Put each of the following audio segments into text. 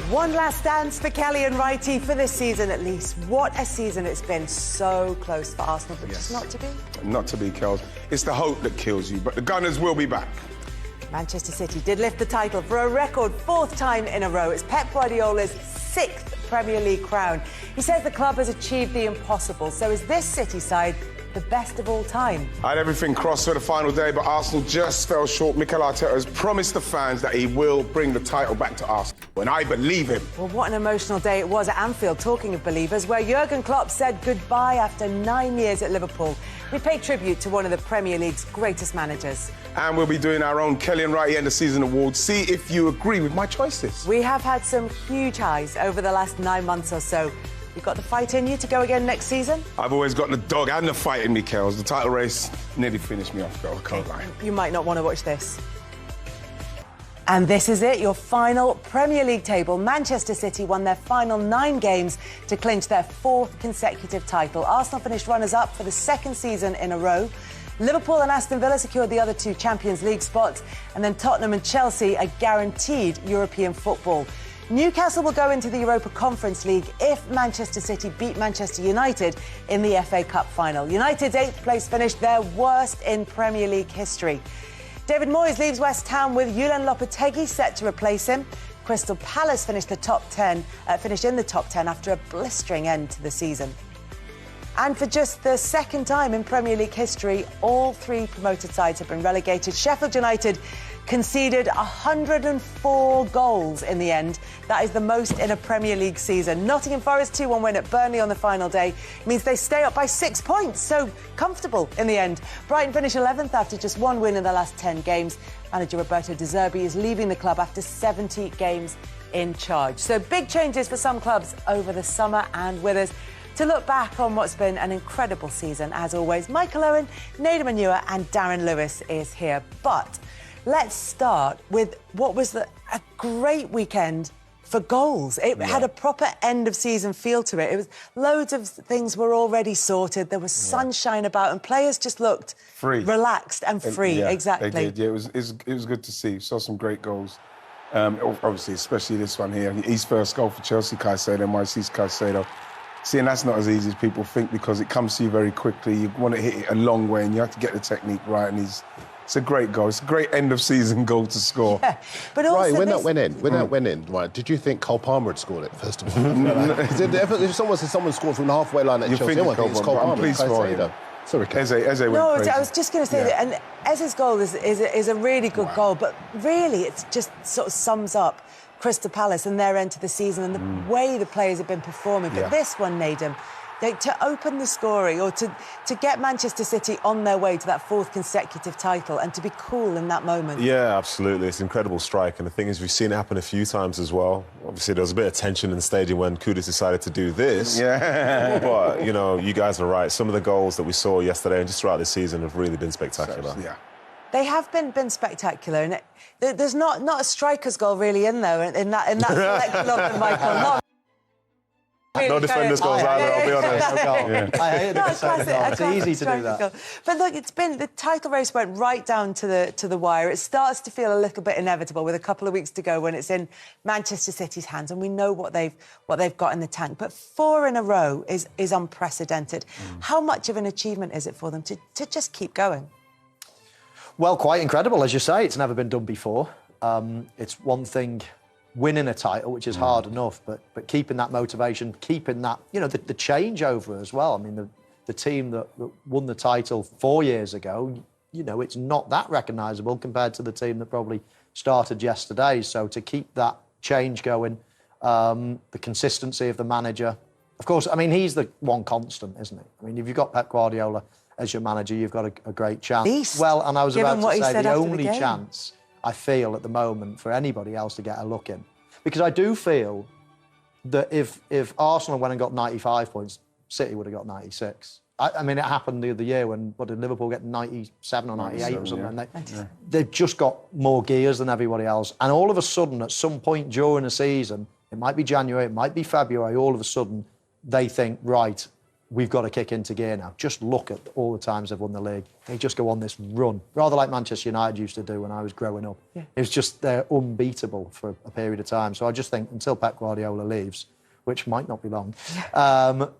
One last dance for Kelly and Wrighty for this season at least. What a season it's been. So close for Arsenal, but just not to be. Not to be, Kels. It's the hope that kills you, but the Gunners will be back. Manchester City did lift the title for a record fourth time in a row. It's Pep Guardiola's sixth Premier League crown. He says the club has achieved the impossible. So is this City side the best of all time? I had everything crossed for the final day, but Arsenal just fell short. Mikel Arteta has promised the fans that he will bring the title back to Arsenal, and I believe him. Well, what an emotional day it was at Anfield, talking of believers, where Jurgen Klopp said goodbye after 9 years at Liverpool. We paid tribute to one of the Premier League's greatest managers. And we'll be doing our own Kelly and Wrighty End of Season Awards. See if you agree with my choices. We have had some huge highs over the last 9 months or so. You've got the fight in you to go again next season? I've always got the dog and the fight in me, Kels. The title race nearly finished me off, though. I can't lie. You might not want to watch this. And this is it, your final Premier League table. Manchester City won their final 9 games to clinch their 4th consecutive title. Arsenal finished runners-up for the 2nd season in a row. Liverpool and Aston Villa secured the other 2 Champions League spots. And then Tottenham and Chelsea are guaranteed European football. Newcastle will go into the Europa Conference League if Manchester City beat Manchester United in the FA Cup final. United's 8th place finish, their worst in Premier League history. David Moyes leaves West Ham with Julen Lopetegui set to replace him. Crystal Palace finished in the top 10 after a blistering end to the season. And for just the 2nd time in Premier League history, all 3 promoted sides have been relegated. Sheffield United conceded 104 goals in the end. That is the most in a Premier League season. Nottingham Forest 2-1 win at Burnley on the final day means they stay up by 6 points. So comfortable in the end. Brighton finish 11th after just 1 win in the last 10 games. Manager Roberto De Zerbi is leaving the club after 70 games in charge. So big changes for some clubs over the summer, and with us to look back on what's been an incredible season, as always, Michael Owen, Nader Manua and Darren Lewis is here. But let's start with what was a great weekend for goals. It had a proper end-of-season feel to it. It was loads of things were already sorted. There was sunshine about, and players just looked free, relaxed and free. Exactly. They did. Yeah, it was good to see. Saw some great goals. Obviously, especially this one here. His first goal for Chelsea, Caicedo, Moises Caicedo. See, and that's not as easy as people think, because it comes to you very quickly. You want to hit it a long way, and you have to get the technique right. And it's a great goal. It's a great end-of-season goal to score. Yeah, but also right, when that went in, right, did you think Cole Palmer had scored it, first of all? If someone scored from the halfway line at Chelsea, everyone thinks it's Cole Palmer. I'm pleased for him. Sorry, Eze went no, crazy. I was just going to say that, and Eze's goal is a really good goal, but really it just sort of sums up Crystal Palace and their end to the season and the way the players have been performing. But this one, Nadim, to open the scoring, or to get Manchester City on their way to that 4th consecutive title and to be cool in that moment. Yeah, absolutely. It's an incredible strike. And the thing is, we've seen it happen a few times as well. Obviously, there was a bit of tension in the stadium when Kudus decided to do this. Yeah. But, you know, you guys are right. Some of the goals that we saw yesterday and just throughout the season have really been spectacular. Yeah. They have been spectacular, and there's not a striker's goal really in there in that selection of them, Michael. Not really no defenders' goals either, I'll be honest. I hate it. It's easy to do that. But look, the title race went right down to the wire. It starts to feel a little bit inevitable with a couple of weeks to go when it's in Manchester City's hands, and we know what they've got in the tank. But 4 in a row is unprecedented. How much of an achievement is it for them to just keep going? Well, quite incredible, as you say. It's never been done before. It's one thing winning a title, which is hard enough, but keeping that motivation, keeping that, you know, the changeover as well. I mean, the team that won the title 4 years ago, you know, it's not that recognisable compared to the team that probably started yesterday. So to keep that change going, the consistency of the manager. Of course, I mean, he's the one constant, isn't he? I mean, if you've got Pep Guardiola as your manager, you've got a great chance. Beast, well, and I was about to say the only game. chance I feel at the moment for anybody else to get a look in. Because I do feel that if Arsenal went and got 95 points, City would have got 96. I mean, it happened the other year when, did Liverpool get 97 or 98 or something? Yeah. And they've just got more gears than everybody else. And all of a sudden, at some point during the season, it might be January, it might be February, all of a sudden, they think, right, we've got to kick into gear now. Just look at all the times they've won the league. They just go on this run, rather like Manchester United used to do when I was growing up. Yeah. It was just, they're unbeatable for a period of time. So I just think until Pep Guardiola leaves, which might not be long,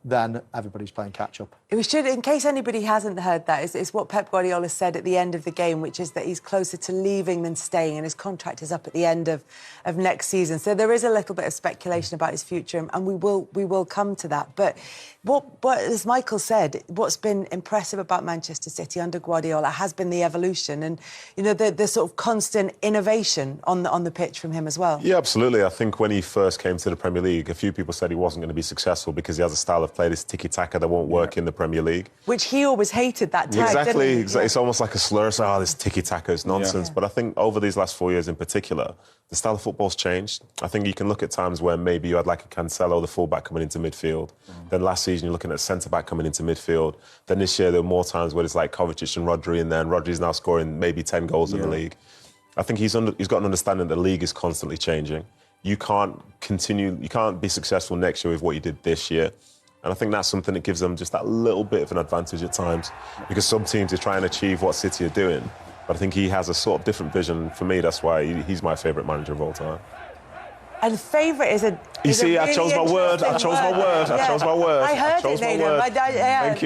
then everybody's playing catch-up. We should, in case anybody hasn't heard that, is what Pep Guardiola said at the end of the game, which is that he's closer to leaving than staying, and his contract is up at the end of next season. So there is a little bit of speculation about his future, and we will come to that. But what as Michael said, what's been impressive about Manchester City under Guardiola has been the evolution and, you know, the sort of constant innovation on the pitch from him as well. Yeah, absolutely. I think when he first came to the Premier League, a few people said he wasn't going to be successful because he has a style of play, this tiki-taka that won't work in the Premier League. Which he always hated, that tag, Exactly. didn't he? It's almost like a slur. So, this tiki-taka is nonsense. Yeah. But I think over these last 4 years in particular, the style of football's changed. I think you can look at times where maybe you had like a Cancelo, the fullback, coming into midfield. Then last season you're looking at a centre-back coming into midfield. Then this year there were more times where it's like Kovacic and Rodri in there, and Rodri's now scoring maybe 10 goals in the league. I think he's got an understanding that the league is constantly changing. You can't be successful next year with what you did this year. And I think that's something that gives them just that little bit of an advantage at times, because some teams are trying to achieve what City are doing. But I think he has a sort of different vision. For me, that's why he's my favourite manager of all time. And favourite is a. You see, I really chose my word. I chose my word. Yeah. I chose my word. I heard chose it, my Nathan. word. Thank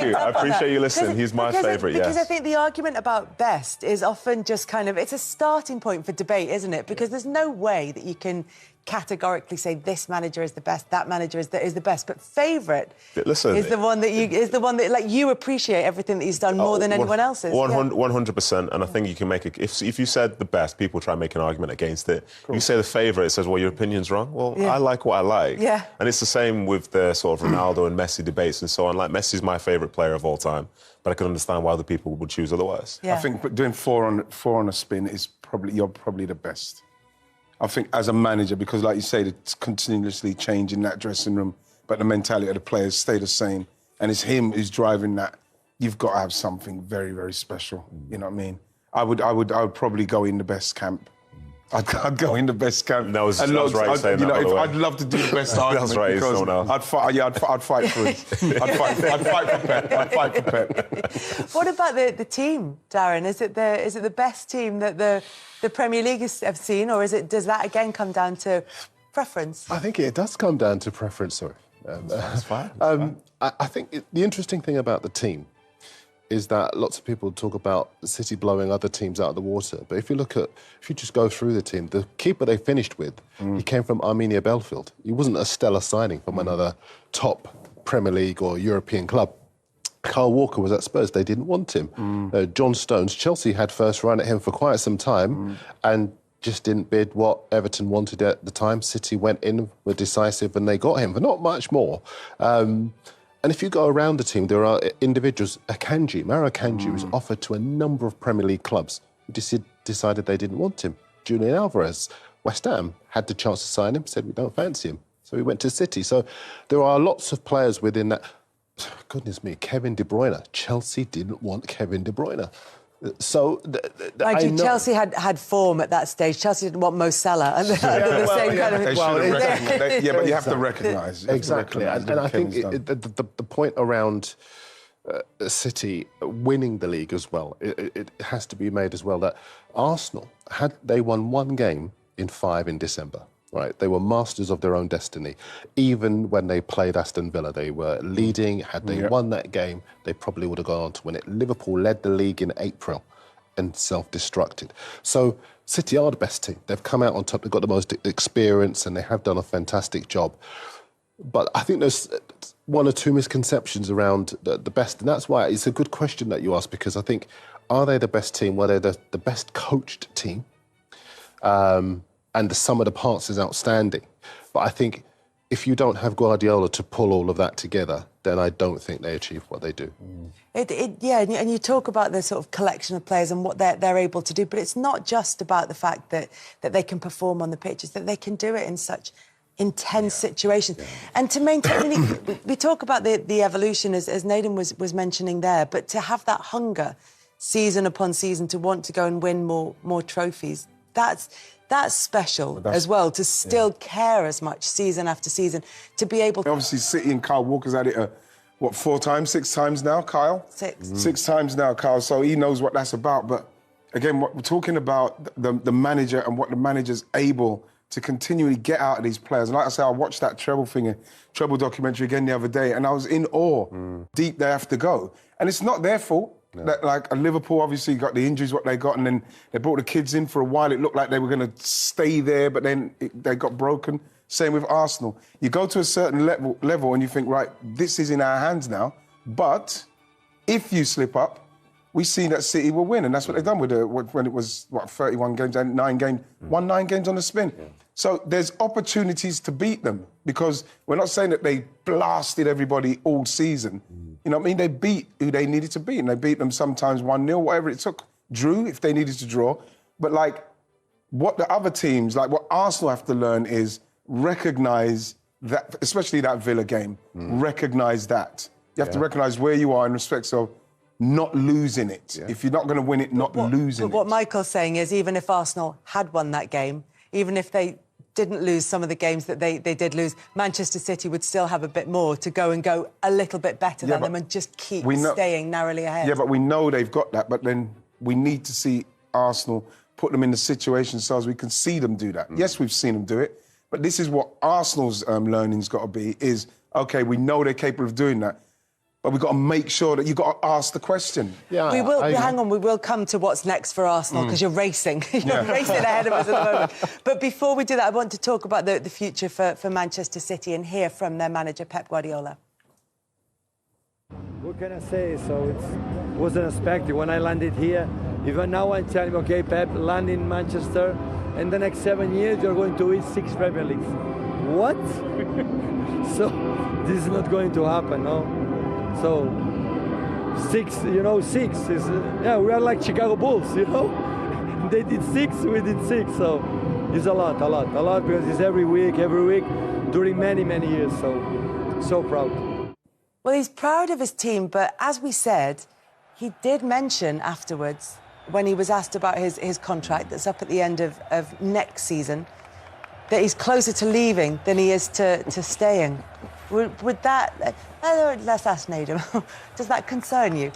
you. I appreciate you listening. He's my favourite, yes. Because I think the argument about best is often just kind of, it's a starting point for debate, isn't it? Because there's no way that you can categorically say this manager is the best, that manager is the best. But favourite is the one that like you appreciate everything that he's done more than anyone else's. 100%. And I think you can make it. If you said the best, people try and make an argument against it. Cool. You say the favourite, it says, well, your opinion's wrong. Well, I like what I like. Yeah. And it's the same with the sort of Ronaldo and Messi debates and so on. Like, Messi's my favourite player of all time, but I can understand why other people would choose otherwise. I think doing four on a spin is you're probably the best. I think as a manager, because like you say, it's continuously changing that dressing room, but the mentality of the players stay the same. And it's him who's driving that. You've got to have something very, very special. You know what I mean? I would probably go in the best camp. I'd go in the best camp. That was right saying that, by the way. I'd love to do the best argument. That's right, because no. I'd fight for it. I'd fight for Pep. I'd fight for Pep. What about the team, Darren? Is it the best team that the Premier League have seen, or does that again come down to preference? I think it does come down to preference, sorry. That's fine. I think the interesting thing about the team is that lots of people talk about City blowing other teams out of the water. But if you just go through the team, the keeper they finished with, he came from Arminia Belfield. He wasn't a stellar signing from another top Premier League or European club. Kyle Walker was at Spurs. They didn't want him. John Stones, Chelsea had first run at him for quite some time and just didn't bid what Everton wanted at the time. City went in, were decisive, and they got him for not much more. And if you go around the team, there are individuals. Mauro Akanji was offered to a number of Premier League clubs who decided they didn't want him. Julian Alvarez, West Ham, had the chance to sign him, said we don't fancy him. So he went to City. So there are lots of players within that. Goodness me, Kevin De Bruyne. Chelsea didn't want Kevin De Bruyne. So Chelsea had form at that stage. Chelsea didn't want Mo Salah. But you have to recognise. Exactly. And I think the point around City winning the league as well, it has to be made as well that Arsenal, had they won one game in 5 in December, right? They were masters of their own destiny. Even when they played Aston Villa, they were leading. Had they won that game, they probably would have gone on to win it. Liverpool led the league in April and self-destructed. So City are the best team. They've come out on top. They've got the most experience and they have done a fantastic job. But I think there's one or two misconceptions around the best. And that's why it's a good question that you ask, because I think, are they the best team? Were they the best coached team? And the sum of the parts is outstanding. But I think if you don't have Guardiola to pull all of that together, then I don't think they achieve what they do. And you talk about the sort of collection of players and what they're able to do, but it's not just about the fact that they can perform on the pitch, it's that they can do it in such intense situations. And to maintain, we talk about the evolution, as Nathan was mentioning there, but to have that hunger season upon season to want to go and win more trophies, that's special as well, to still care as much season after season, to be able to... Obviously, City and Kyle Walker's had it what, 4 times, 6 times now, Kyle? 6. 6 times now, Kyle. So he knows what that's about. But again, what we're talking about, the manager and what the manager's able to continually get out of these players. And like I say, I watched that treble documentary again the other day, and I was in awe. Deep they have to go. And it's not their fault. No. That, like, Liverpool obviously got the injuries, what they got, and then they brought the kids in for a while. It looked like they were going to stay there, but then they got broken. Same with Arsenal. You go to a certain level and you think, right, this is in our hands now. But if you slip up, we see that City will win, and that's what they've done with when it was 31 games and 9 games, won 9 games on the spin. Yeah. So there's opportunities to beat them, because we're not saying that they blasted everybody all season. You know what I mean? They beat who they needed to beat, and they beat them sometimes 1-0, whatever it took. Drew if they needed to draw, but like what the other teams, like what Arsenal have to learn is recognise that, especially that Villa game. Recognise that. You have to recognise where you are in respect of not losing it. If you're not going to win it, not losing it. But what Michael's saying is, even if Arsenal had won that game, even if they didn't lose some of the games that they did lose, Manchester City would still have a bit more to go and go a little bit better than them and just keep staying narrowly ahead. Yeah, but we know they've got that, but then we need to see Arsenal put them in the situation so as we can see them do that. Yes, we've seen them do it, but this is what Arsenal's learning's got to be, is, OK, we know they're capable of doing that, but we've got to make sure that you've got to ask the question. Yeah, we will. Hang on, we will come to what's next for Arsenal, because you're racing. You're racing ahead of us at the moment. But before we do that, I want to talk about the future for Manchester City and hear from their manager, Pep Guardiola. What can I say? So it wasn't expected when I landed here. Even now I'm telling me, OK, Pep, land in Manchester, and the next 7 years you're going to win 6 Premier Leagues. What? So this is not going to happen, no? So 6, 6 is, we are like Chicago Bulls, They did 6, we did 6, so it's a lot, because it's every week, during many, many years, so proud. Well, he's proud of his team, but as we said, he did mention afterwards, when he was asked about his contract that's up at the end of next season, that he's closer to leaving than he is to staying. Would that... let's ask Nedum. Does that concern you?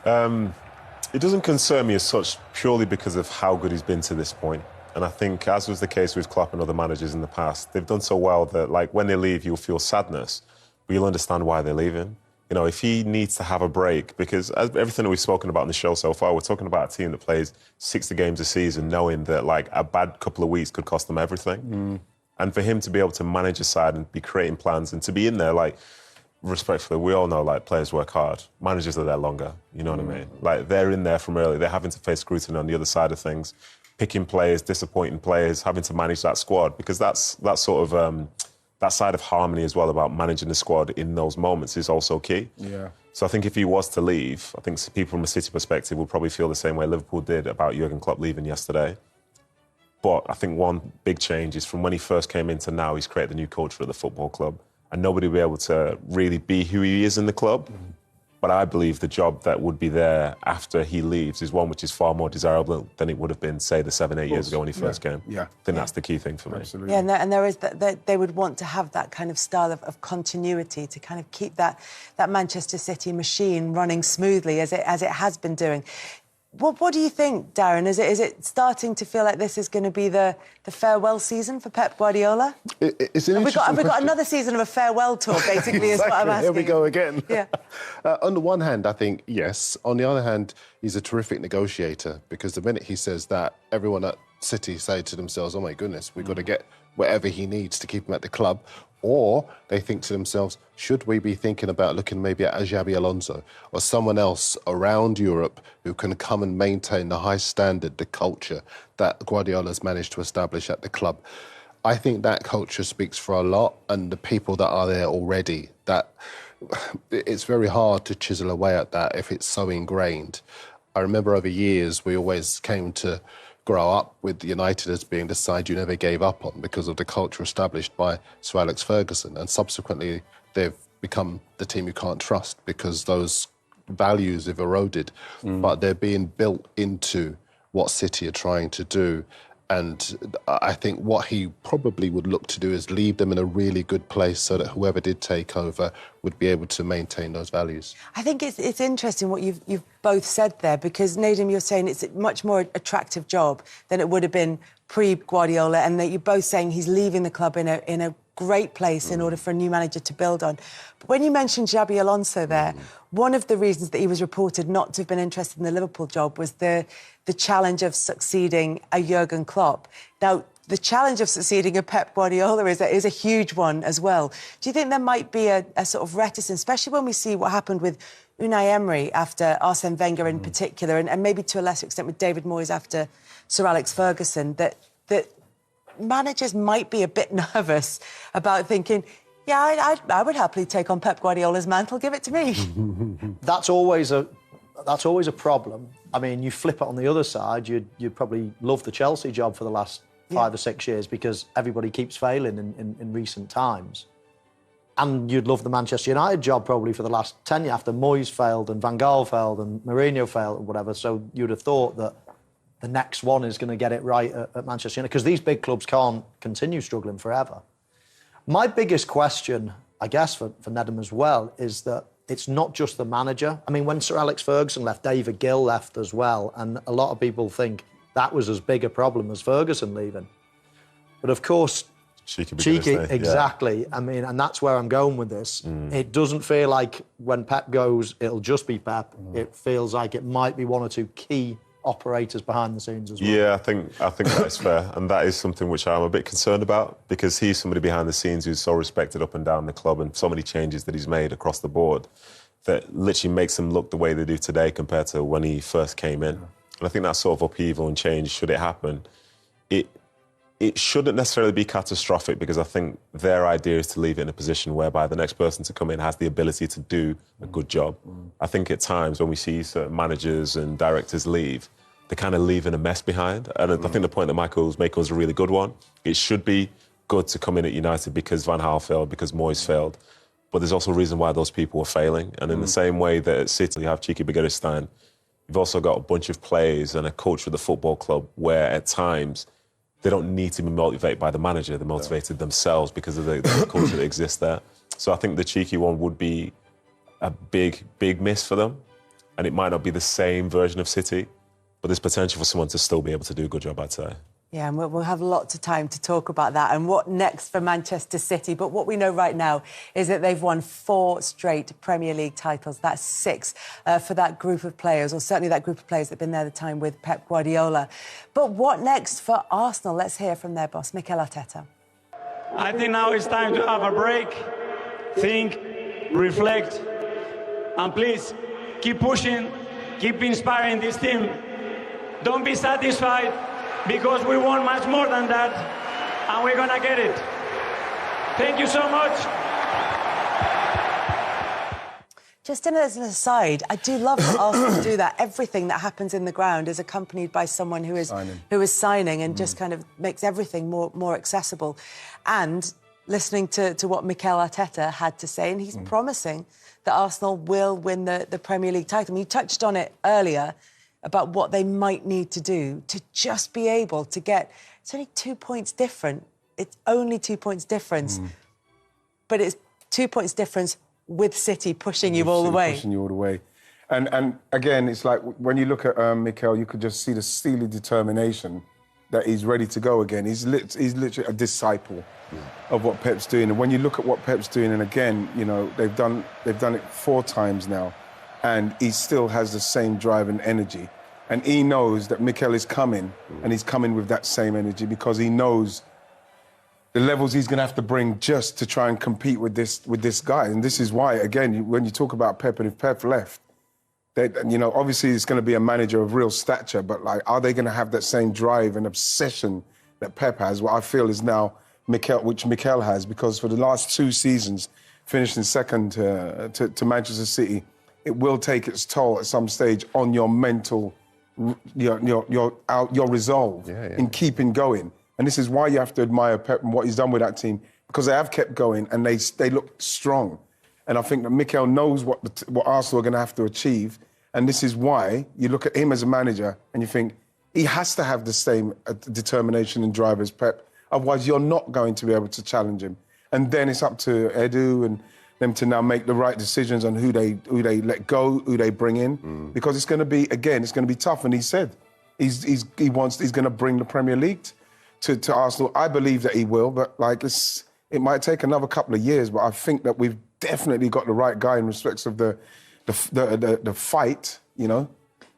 It doesn't concern me as such, purely because of how good he's been to this point. And I think, as was the case with Klopp and other managers in the past, they've done so well that, like, when they leave, you'll feel sadness, but you'll understand why they're leaving. If he needs to have a break, because as everything that we've spoken about in the show so far, we're talking about a team that plays 60 games a season, knowing that, like, a bad couple of weeks could cost them everything. And for him to be able to manage a side and be creating plans and to be in there, like, respectfully, we all know, like, players work hard. Managers are there longer, you know what I mean? Like, they're in there from early. They're having to face scrutiny on the other side of things, picking players, disappointing players, having to manage that squad, because that's sort of... that side of harmony as well, about managing the squad in those moments, is also key. Yeah. So I think if he was to leave, I think people from a City perspective would probably feel the same way Liverpool did about Jurgen Klopp leaving yesterday. But I think one big change is, from when he first came into now, he's created a new culture at the football club, and nobody will be able to really be who he is in the club. But I believe the job that would be there after he leaves is one which is far more desirable than it would have been, say, the 7-8 years ago when he first came. I think that's the key thing for me. Absolutely. Yeah, and there is that they would want to have that kind of style of continuity to kind of keep that Manchester City machine running smoothly as it has been doing. What do you think, Darren? Is it starting to feel like this is going to be the farewell season for Pep Guardiola? It's an interesting have we got question. another season of a farewell tour, basically, is what I'm asking. Here we go again. Yeah. On the one hand, I think, yes. On the other hand, he's a terrific negotiator, because the minute he says that, everyone at City say to themselves, oh, my goodness, we've got to get whatever he needs to keep him at the club. Or they think to themselves, should we be thinking about looking maybe at Xabi Alonso or someone else around Europe who can come and maintain the high standard, the culture that Guardiola's managed to establish at the club? I think that culture speaks for a lot, and the people that are there already, that it's very hard to chisel away at that if it's so ingrained. I remember over years we always came to grow up with United as being the side you never gave up on because of the culture established by Sir Alex Ferguson, and subsequently they've become the team you can't trust because those values have eroded, but they're being built into what City are trying to do. And I think what he probably would look to do is leave them in a really good place so that whoever did take over would be able to maintain those values. I think it's interesting what you've both said there, because, Nadim, you're saying it's a much more attractive job than it would have been pre-Guardiola, and that you're both saying he's leaving the club in a great place in order for a new manager to build on. But when you mentioned Xabi Alonso there, one of the reasons that he was reported not to have been interested in the Liverpool job was the challenge of succeeding a Jurgen Klopp. Now, the challenge of succeeding a Pep Guardiola is a huge one as well. Do you think there might be a sort of reticence, especially when we see what happened with Unai Emery after Arsene Wenger in particular, and maybe to a lesser extent with David Moyes after Sir Alex Ferguson, that managers might be a bit nervous about thinking, yeah, I would happily take on Pep Guardiola's mantle, give it to me. That's always a problem. I mean, you flip it on the other side, you'd probably love the Chelsea job for the last 5 or 6 years because everybody keeps failing in recent times. And you'd love the Manchester United job probably for the last 10 years after Moyes failed and Van Gaal failed and Mourinho failed and whatever. So you'd have thought that the next one is going to get it right at Manchester United, because these big clubs can't continue struggling forever. My biggest question, I guess, for Nedim as well, is that it's not just the manager. I mean, when Sir Alex Ferguson left, David Gill left as well, and a lot of people think that was as big a problem as Ferguson leaving. But of course, Cheeky, exactly. Yeah. I mean, and that's where I'm going with this. It doesn't feel like when Pep goes, it'll just be Pep. It feels like it might be one or two key operators behind the scenes as well. Yeah, I think that is fair, and that is something which I'm a bit concerned about, because he's somebody behind the scenes who's so respected up and down the club, and so many changes that he's made across the board that literally makes them look the way they do today compared to when he first came in. And I think that sort of upheaval and change, should it happen, it shouldn't necessarily be catastrophic, because I think their idea is to leave it in a position whereby the next person to come in has the ability to do a good job. I think at times when we see certain managers and directors leave, they're kind of leaving a mess behind. And I think the point that Michael's making was a really good one. It should be good to come in at United because Van Gaal failed, because Moyes failed. But there's also a reason why those people were failing. And in the same way that at City you have Cheeky Begiristain, you've also got a bunch of players and a culture of the football club where at times they don't need to be motivated by the manager. They're motivated themselves because of the culture that exists there. So I think the Cheeky one would be a big, big miss for them. And it might not be the same version of City, but there's potential for someone to still be able to do a good job, I'd say. Yeah, and we'll have lots of time to talk about that and what next for Manchester City. But what we know right now is that they've won 4 straight Premier League titles. That's 6 for that group of players, or certainly that group of players that have been there the time with Pep Guardiola. But what next for Arsenal? Let's hear from their boss, Mikel Arteta. I think now it's time to have a break, think, reflect, and please keep pushing, keep inspiring this team. Don't be satisfied, because we want much more than that, and we're gonna get it. Thank you so much. Just as an aside, I do love that Arsenal do that. Everything that happens in the ground is accompanied by someone who is signing and just kind of makes everything more accessible. And listening to what Mikel Arteta had to say, and he's promising that Arsenal will win the Premier League title. I mean, you touched on it earlier about what they might need to do to just be able to get... It's only 2 points different. It's only 2 points difference. But it's 2 points difference with City pushing you all the way. Pushing you all the way. And again, it's like when you look at Mikel, you could just see the steely determination that he's ready to go again. He's literally a disciple of what Pep's doing. And when you look at what Pep's doing, and again, you know, they've done it 4 times now, and he still has the same drive and energy. And he knows that Mikel is coming, and he's coming with that same energy because he knows the levels he's going to have to bring just to try and compete with this guy. And this is why, again, when you talk about Pep, and if Pep left, you know, obviously it's going to be a manager of real stature, but like, are they going to have that same drive and obsession that Pep has? What I feel is now which Mikel has, because for the last 2 seasons, finishing second to Manchester City, it will take its toll at some stage on your mental, your resolve in keeping going. And this is why you have to admire Pep and what he's done with that team, because they have kept going and they look strong. And I think that Mikel knows what Arsenal are going to have to achieve. And this is why you look at him as a manager and you think, he has to have the same determination and drive as Pep. Otherwise, you're not going to be able to challenge him. And then it's up to Edu and them to now make the right decisions on who they let go, who they bring in, because it's going to be tough. And he said he's going to bring the Premier League to Arsenal. I believe that he will, but it might take another couple of years. But I think that we've definitely got the right guy in respects of the fight. You know.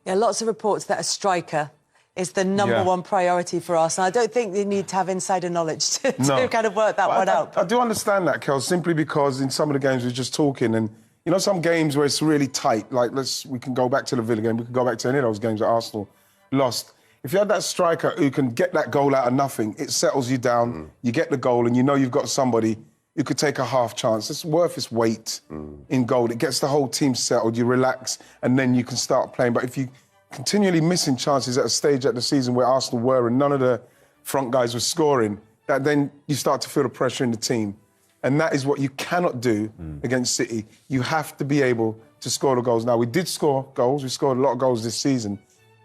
Yeah, lots of reports that a striker is the number one priority for Arsenal. I don't think they need to have insider knowledge to kind of work that one out. I do understand that, Kel, simply because in some of the games we're just talking, and you know, some games where it's really tight, like we can go back to the Villa game, we can go back to any of those games that Arsenal lost. If you had that striker who can get that goal out of nothing, it settles you down, you get the goal, and you know you've got somebody who could take a half chance. It's worth its weight in gold. It gets the whole team settled, you relax, and then you can start playing. But if you continually missing chances at a stage at the season where Arsenal were and none of the front guys were scoring, that then you start to feel the pressure in the team. And that is what you cannot do against City. You have to be able to score the goals. Now, we did score goals. We scored a lot of goals this season.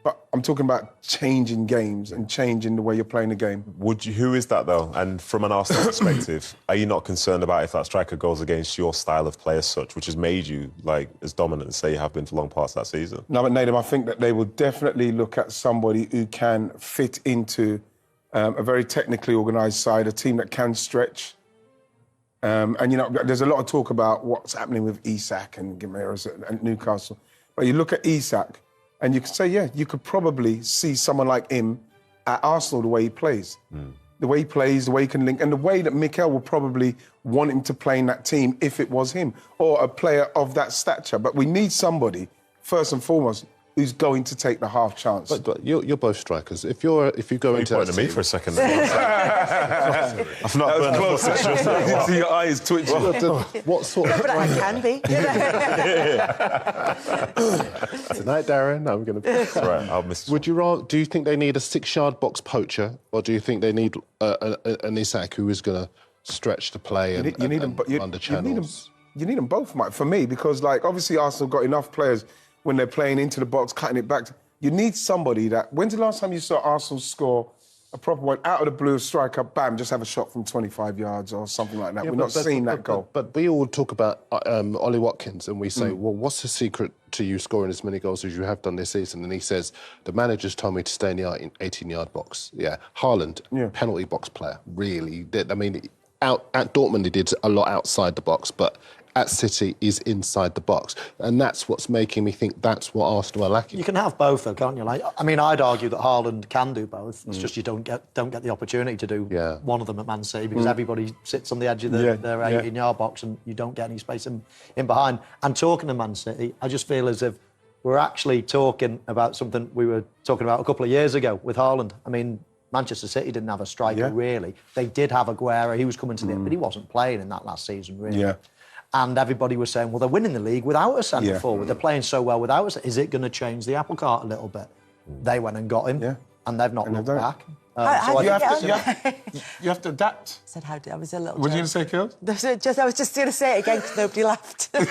But I'm talking about changing games and changing the way you're playing the game. Who is that, though? And from an Arsenal perspective, are you not concerned about if that striker goes against your style of play as such, which has made you as dominant as, say, you have been for long parts of that season? No, but Nathan, I think that they will definitely look at somebody who can fit into a very technically organised side, a team that can stretch. And, you know, there's a lot of talk about what's happening with Isak and Gimenez at Newcastle. But you look at Isak, and you can say, yeah, you could probably see someone like him at Arsenal, the way he plays. The way he plays, the way he can link, and the way that Mikel will probably want him to play in that team if it was him, or a player of that stature. But we need somebody, first and foremost, who's going to take the half chance. But you're both strikers. If you go into that team... me for a second. I've not been close. See your eyes twitching. What sort of... But I can be. Tonight, Darren, I'm going to... That's right, I'll miss... Do you think they need a 6-yard box poacher, or do you think they need an Isak who is going to stretch the play and under channels? You need them both, Mike, for me, because, obviously Arsenal got enough players when they're playing into the box, cutting it back. You need somebody that... When's the last time you saw Arsenal score a proper one, out of the blue, striker, bam, just have a shot from 25 yards or something like that? We're not seeing that goal. But we all talk about Ollie Watkins, and we say, well, what's the secret to you scoring as many goals as you have done this season? And he says, the manager's told me to stay in the 18-yard box. Yeah, Haaland, penalty box player, really. I mean, at Dortmund, he did a lot outside the box, but... at City is inside the box. And that's what's making me think that's what Arsenal are lacking. You can have both, though, can't you? I'd argue that Haaland can do both. It's just you don't get the opportunity to do one of them at Man City because everybody sits on the edge of their 18-yard box and you don't get any space in behind. And talking to Man City, I just feel as if we're actually talking about something we were talking about a couple of years ago with Haaland. I mean, Manchester City didn't have a striker, really. They did have Aguero. He was coming to the end, but he wasn't playing in that last season, really. Yeah. And everybody was saying, well, they're winning the league without a centre-forward. They're playing so well without us. Is it going to change the apple cart a little bit? They went and got him, and they've not looked back. You have to adapt. I said, I was a little... What were you going to say, Kels? I was just going to say it again because nobody laughed. I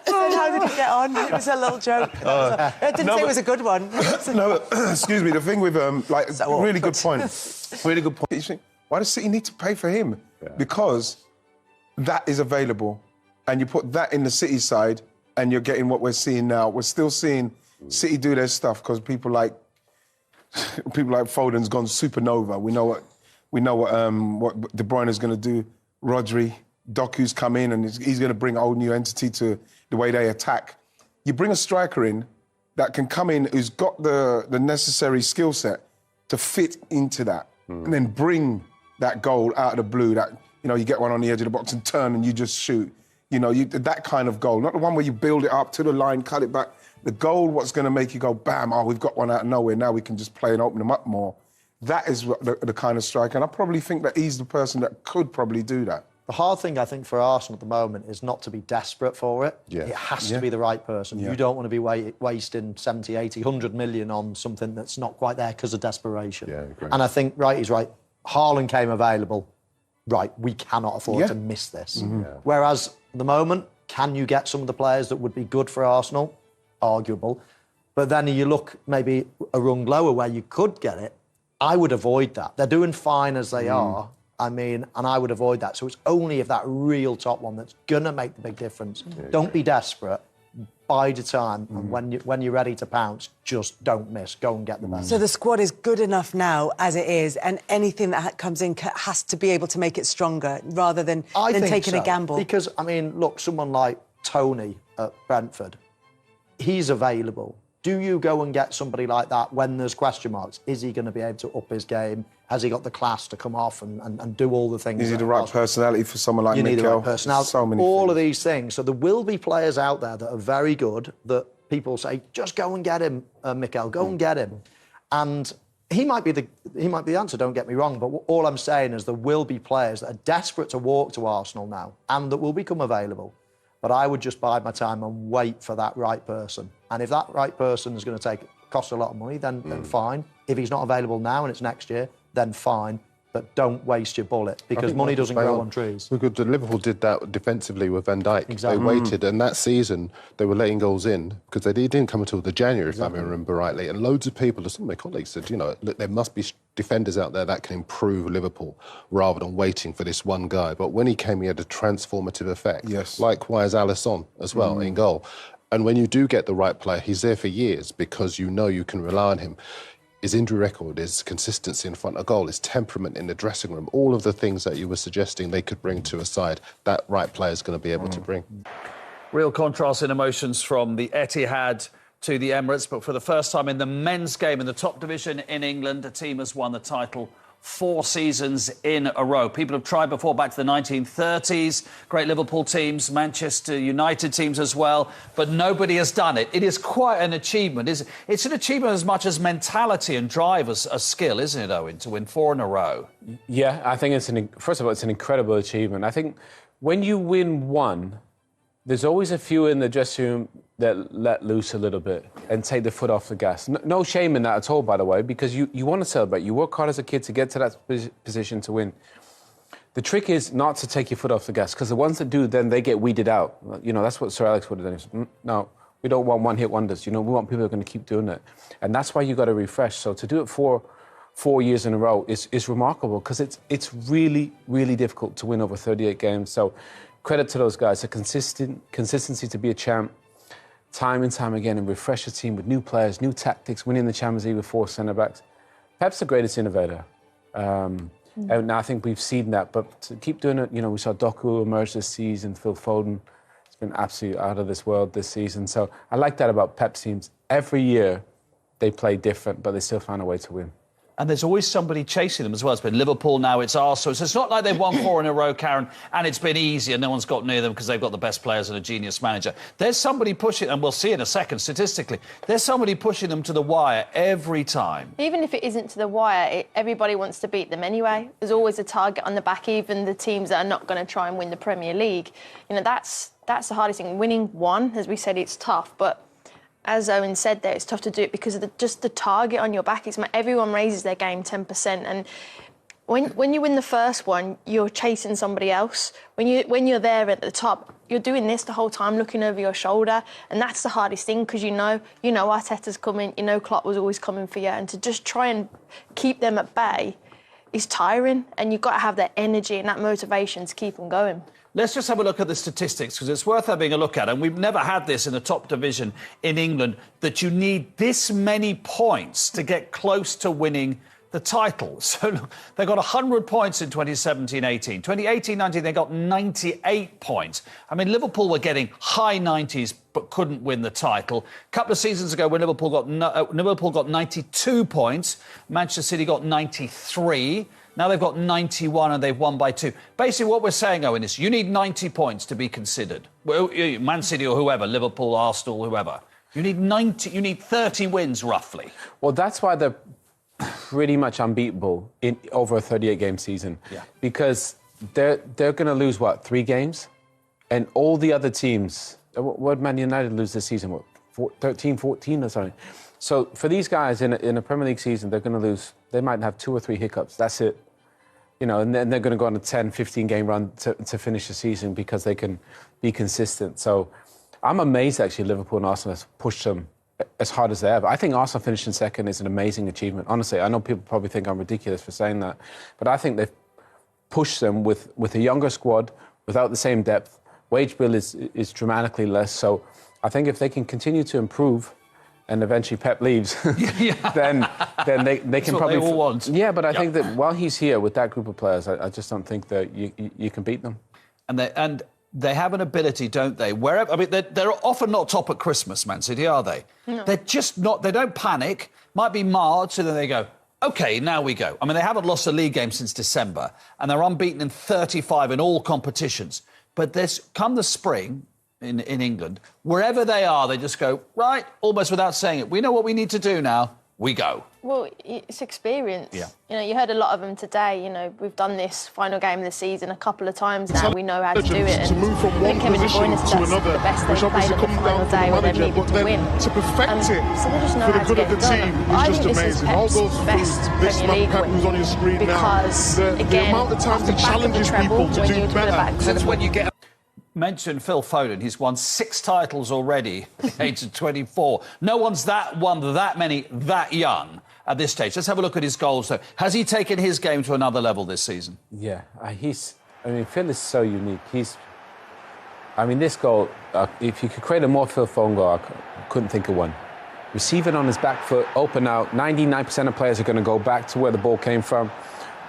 said, how did he get on? It was a little joke. I didn't say it was a good one. No, excuse me, the thing with, really good point. Really good point. You think, why does City need to pay for him? Because that is available. And you put that in the City side and you're getting what we're seeing now. We're still seeing City do their stuff because people like Foden's gone supernova. We know what De Bruyne is going to do. Rodri, Doku's come in and he's going to bring a whole new entity to the way they attack. You bring a striker in that can come in who's got the necessary skill set to fit into that and then bring that goal out of the blue, that, you get one on the edge of the box and turn and you just shoot. That kind of goal, not the one where you build it up to the line, cut it back. The goal, what's going to make you go, bam, we've got one out of nowhere, now we can just play and open them up more. That is the kind of striker, and I probably think that he's the person that could probably do that. The hard thing, I think, for Arsenal at the moment is not to be desperate for it. Yeah. It has to be the right person. Yeah. You don't want to be wasting 70, 80, 100 million on something that's not quite there because of desperation. Yeah, agree. And I think, he's right. Haaland came available. Right, we cannot afford to miss this. Whereas at the moment, can you get some of the players that would be good for Arsenal? Arguable. But then you look maybe a rung lower where you could get it. I would avoid that. They're doing fine as they are. I mean, and I would avoid that. So it's only if that real top one that's going to make the big difference. Don't be desperate. Bide your time. And when you're ready to pounce, just don't miss. Go and get the best. So the squad is good enough now as it is, and anything that comes in has to be able to make it stronger rather than taking a gamble. Because, I mean, look, someone like Tony at Brentford, he's available. Do you go and get somebody like that when there's question marks? Is he going to be able to up his game? Has he got the class to come off and do all the things? Is he the right personality for someone like Mikel? You need the right personality. So many all things. of these things. So there will be players out there that are very good that people say, just go and get him, Mikel, go and get him. And he might be the answer, don't get me wrong, but all I'm saying is there will be players that are desperate to walk to Arsenal now and that will become available. But I would just bide my time and wait for that right person. And if that right person is going to cost a lot of money, then fine. If he's not available now and it's next year, then fine. But don't waste your bullet because money doesn't grow on trees. Because Liverpool did that defensively with Van Dijk. Exactly. They waited, and that season they were letting goals in because they didn't come until the January, if I remember rightly. And loads of people, some of my colleagues said, you know, look, there must be defenders out there that can improve Liverpool rather than waiting for this one guy. But when he came, he had a transformative effect. Yes. Likewise, Alisson as well in goal. And when you do get the right player, he's there for years because you know you can rely on him. His injury record, his consistency in front of goal, his temperament in the dressing room, all of the things that you were suggesting they could bring to a side, that right player is going to be able to bring. Real contrast in emotions from the Etihad to the Emirates, but for the first time in the men's game in the top division in England, a team has won the title 4 seasons in a row. People have tried before, back to the 1930s, great Liverpool teams, Manchester United teams as well, but nobody has done it. It is quite an achievement. It's an achievement as much as mentality and drive as skill, isn't it, Owen, to win 4 in a row? Yeah, I think first of all, it's an incredible achievement. I think when you win one, there's always a few in the dressing room that let loose a little bit and take the foot off the gas. No shame in that at all, by the way, because you want to celebrate. You work hard as a kid to get to that position to win. The trick is not to take your foot off the gas, because the ones that do, then they get weeded out. You know, that's what Sir Alex would have done. He said, no, we don't want one-hit wonders. You know, we want people who are going to keep doing it. And that's why you got to refresh. So to do it for 4 years in a row is remarkable, because it's really, really difficult to win over 38 games. So credit to those guys. The consistency to be a champ, time and time again, and refresh a team with new players, new tactics, winning the Champions League with 4 centre-backs. Pep's the greatest innovator. And I think we've seen that. But to keep doing it, you know, we saw Doku emerge this season, Phil Foden. It's been absolutely out of this world this season. So I like that about Pep's teams. Every year they play different, but they still find a way to win. And there's always somebody chasing them as well. It's been Liverpool, now it's Arsenal. So it's not like they've won 4 in a row, Karen, and it's been easy and no one's got near them because they've got the best players and a genius manager. There's somebody pushing, and we'll see in a second statistically, there's somebody pushing them to the wire every time. Even if it isn't to the wire, everybody wants to beat them anyway. There's always a target on the back, even the teams that are not going to try and win the Premier League. You know, that's the hardest thing. Winning one, as we said, it's tough, but as Owen said there, it's tough to do it because of just the target on your back. Everyone raises their game 10%. And when you win the first one, you're chasing somebody else. When you're there at the top, you're doing this the whole time, looking over your shoulder. And that's the hardest thing, because you know Arteta's coming, you know Klopp was always coming for you. And to just try and keep them at bay is tiring. And you've got to have that energy and that motivation to keep them going. Let's just have a look at the statistics, because it's worth having a look at. And we've never had this in the top division in England, that you need this many points to get close to winning the title. So look, they got 100 points in 2017-18. 2018-19, they got 98 points. I mean, Liverpool were getting high 90s but couldn't win the title. A couple of seasons ago, when Liverpool got 92 points, Manchester City got 93. Now they've got 91 and they've won by 2. Basically, what we're saying, Owen, is you need 90 points to be considered. Well, Man City or whoever, Liverpool, Arsenal, whoever. You need 90. You need 30 wins, roughly. Well, that's why they're pretty much unbeatable over a 38-game season. Yeah. Because they're going to lose, 3 games? And all the other teams... What did Man United lose this season? 13, 14 or something? So for these guys in a Premier League season, they're going to lose... They might have 2 or 3 hiccups. That's it. You know, and then they're going to go on a 10, 15-game run to finish the season because they can be consistent. So I'm amazed, actually, Liverpool and Arsenal has pushed them as hard as they have. I think Arsenal finishing second is an amazing achievement. Honestly, I know people probably think I'm ridiculous for saying that, but I think they've pushed them with a younger squad, without the same depth. Wage bill is dramatically less. So I think if they can continue to improve, and eventually Pep leaves, then they can probably. What they all want. Yeah, but I think that while he's here with that group of players, I just don't think that you can beat them. And they have an ability, don't they? Wherever, I mean, they're often not top at Christmas, Man City, are they? No. They're just not. They don't panic. Might be March, and then they go, OK, now we go. I mean, they haven't lost a league game since December, and they're unbeaten in 35 in all competitions. But come the spring in England, wherever they are, they just go, right, almost without saying it, we know what we need to do now, we go. Well, it's experience. Yeah. You know, you heard a lot of them today. You know, we've done this final game of the season a couple of times now. We know how to do it. To move from one position to another, which obviously comes down to the manager, but then to perfect it so they just know for the how to good of the get it team done. is just amazing. All goes through this map Pep who's on your screen now. The amount of times he challenges people to do better. Since when you get... Mention Phil Foden. He's won 6 titles already at the age of 24. No one's won that many that young at this stage. Let's have a look at his goals, though. Has he taken his game to another level this season? Yeah, Phil is so unique. This goal, if you could create a more Phil Foden goal, I couldn't think of one. Receive it on his back foot, open out. 99% of players are going to go back to where the ball came from.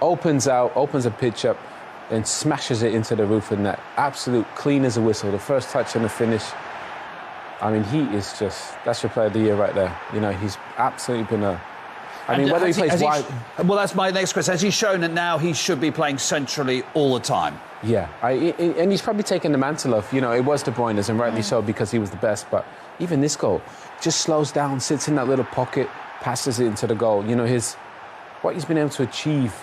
Opens out, opens a pitch up, and smashes it into the roof of the net. Absolute clean as a whistle. The first touch and the finish. I mean, he is that's your player of the year right there. You know, he's absolutely been whether he plays wide... Well, that's my next question. Has he shown that now he should be playing centrally all the time? Yeah, and he's probably taken the mantle off. You know, it was De Bruyne's, and rightly so, because he was the best. But even this goal, just slows down, sits in that little pocket, passes it into the goal. You know, what he's been able to achieve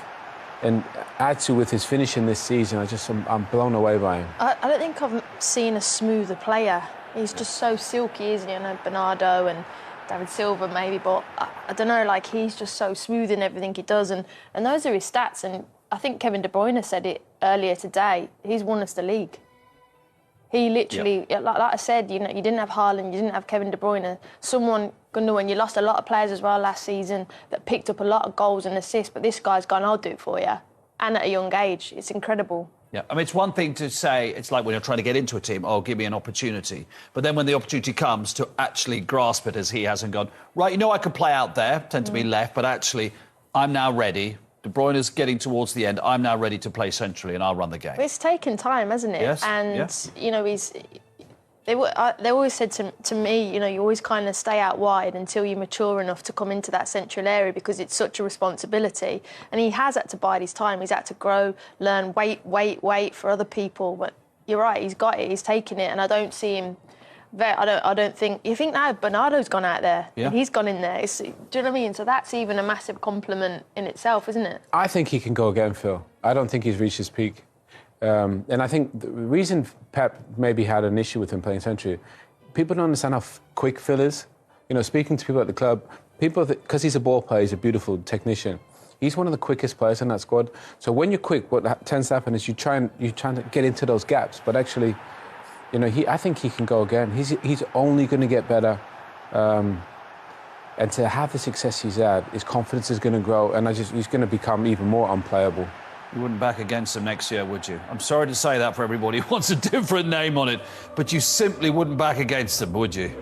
and add to with his finishing this season, I'm blown away by him. I don't think I've seen a smoother player. He's just so silky, isn't he? I know Bernardo and David Silva maybe, but I don't know, like, he's just so smooth in everything he does, and those are his stats. And I think Kevin De Bruyne said it earlier today, he's won us the league. He literally, like I said, you know, you didn't have Haaland, you didn't have Kevin De Bruyne. Someone, Gundogan, you lost a lot of players as well last season that picked up a lot of goals and assists, but this guy's gone, I'll do it for you. And at a young age, it's incredible. Yeah, I mean, it's one thing to say, it's like when you're trying to get into a team, oh, give me an opportunity. But then when the opportunity comes, to actually grasp it as he has and gone, right, you know, I could play out there, tend to be left, but actually, I'm now ready. De Bruyne is getting towards the end. I'm now ready to play centrally and I'll run the game. It's taken time, hasn't it? Yes. And, you know, they always said to me, you know, you always kind of stay out wide until you're mature enough to come into that central area because it's such a responsibility. And he has had to bide his time. He's had to grow, learn, wait for other people. But you're right, he's got it, he's taken it, and I don't see him... I don't think... You think now Bernardo's gone out there, and he's gone in there. Do you know what I mean? So that's even a massive compliment in itself, isn't it? I think he can go again, Phil. I don't think he's reached his peak. And I think the reason Pep maybe had an issue with him playing century, people don't understand how quick Phil is. You know, speaking to people at the club, because he's a ball player, he's a beautiful technician. He's one of the quickest players in that squad. So when you're quick, what tends to happen is you're trying to get into those gaps, but actually... You know, I think he can go again. He's only going to get better. And to have the success he's had, his confidence is going to grow, and he's going to become even more unplayable. You wouldn't back against him next year, would you? I'm sorry to say that for everybody who wants a different name on it, but you simply wouldn't back against them, would you?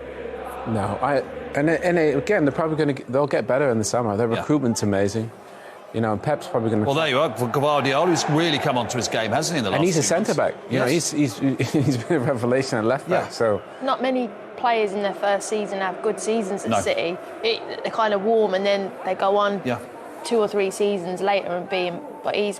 No. Again, they'll get better in the summer. Their recruitment's amazing. You know, Pep's probably going to... Well, there you are. Gvardiol, who's really come onto his game, hasn't he, in the last And he's a few months? centre-back. You know, he's been a revelation at left-back, so... Not many players in their first season have good seasons at City. They're kind of warm, and then they go on 2 or 3 seasons later and being... But he's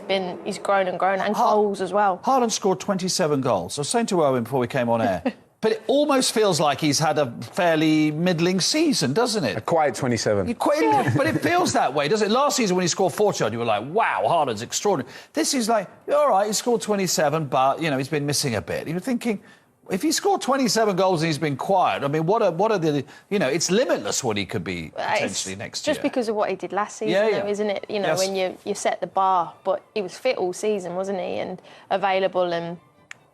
grown and grown, and goals as well. Haaland scored 27 goals. I was saying to Owen before we came on air... But it almost feels like he's had a fairly middling season, doesn't it? A quiet 27. But it feels that way, doesn't it? Last season when he scored 40, you were like, wow, Haaland's extraordinary. This is like, all right, he scored 27, but, you know, he's been missing a bit. You're thinking, if he scored 27 goals and he's been quiet, I mean, what are the... You know, it's limitless what he could be potentially next year. Just because of what he did last season, though, isn't it? You know, when you set the bar. But he was fit all season, wasn't he? And available and...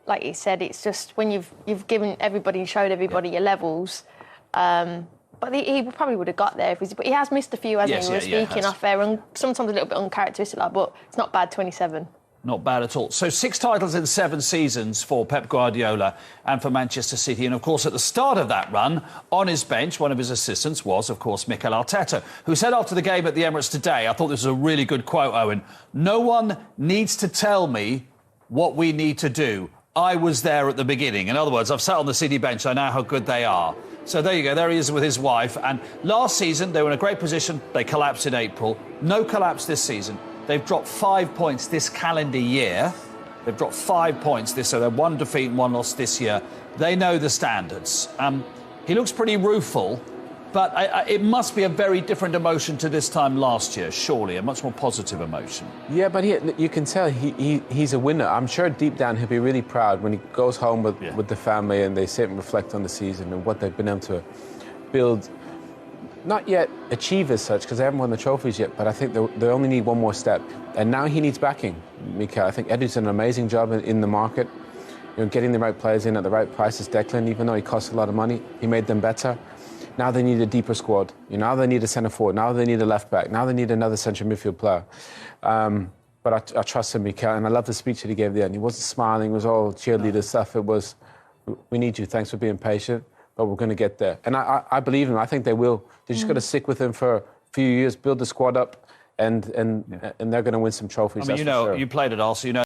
Like you said, it's just when you've given everybody, showed everybody your levels. But But he probably would have got there. But he has missed a few, hasn't Yes, he? We yeah, were speaking off there, and sometimes a little bit uncharacteristic, like, but it's not bad, 27. Not bad at all. So 6 titles in 7 seasons for Pep Guardiola and for Manchester City. And, of course, at the start of that run, on his bench, one of his assistants was, of course, Mikel Arteta, who said after the game at the Emirates today, I thought this was a really good quote, Owen, "No one needs to tell me what we need to do. I was there at the beginning." In other words, I've sat on the City bench, I know how good they are. So there you go, there he is with his wife. And last season, they were in a great position. They collapsed in April. No collapse this season. They've dropped 5 points this calendar year. They've dropped 5 points so they're 1 defeat and 1 loss this year. They know the standards. He looks pretty rueful, but it must be a very different emotion to this time last year, surely, a much more positive emotion. Yeah, but you can tell he's a winner. I'm sure deep down he'll be really proud when he goes home with the family and they sit and reflect on the season and what they've been able to build. Not yet achieve as such, because they haven't won the trophies yet, but I think they only need one more step. And now he needs backing, Mikel. I think Eddie's done an amazing job in the market, getting the right players in at the right prices. Declan, even though he costs a lot of money, he made them better. Now they need a deeper squad. Now they need a centre forward. Now they need a left back. Now they need another central midfield player. But I trust him, Mikel, and I love the speech that he gave at the end. He wasn't smiling, it was all cheerleader stuff. It was, "We need you, thanks for being patient, but we're going to get there." And I believe him. I think they will. They just got to stick with him for a few years, build the squad up, and they're going to win some trophies. I mean, that's for sure. You played at Arsenal,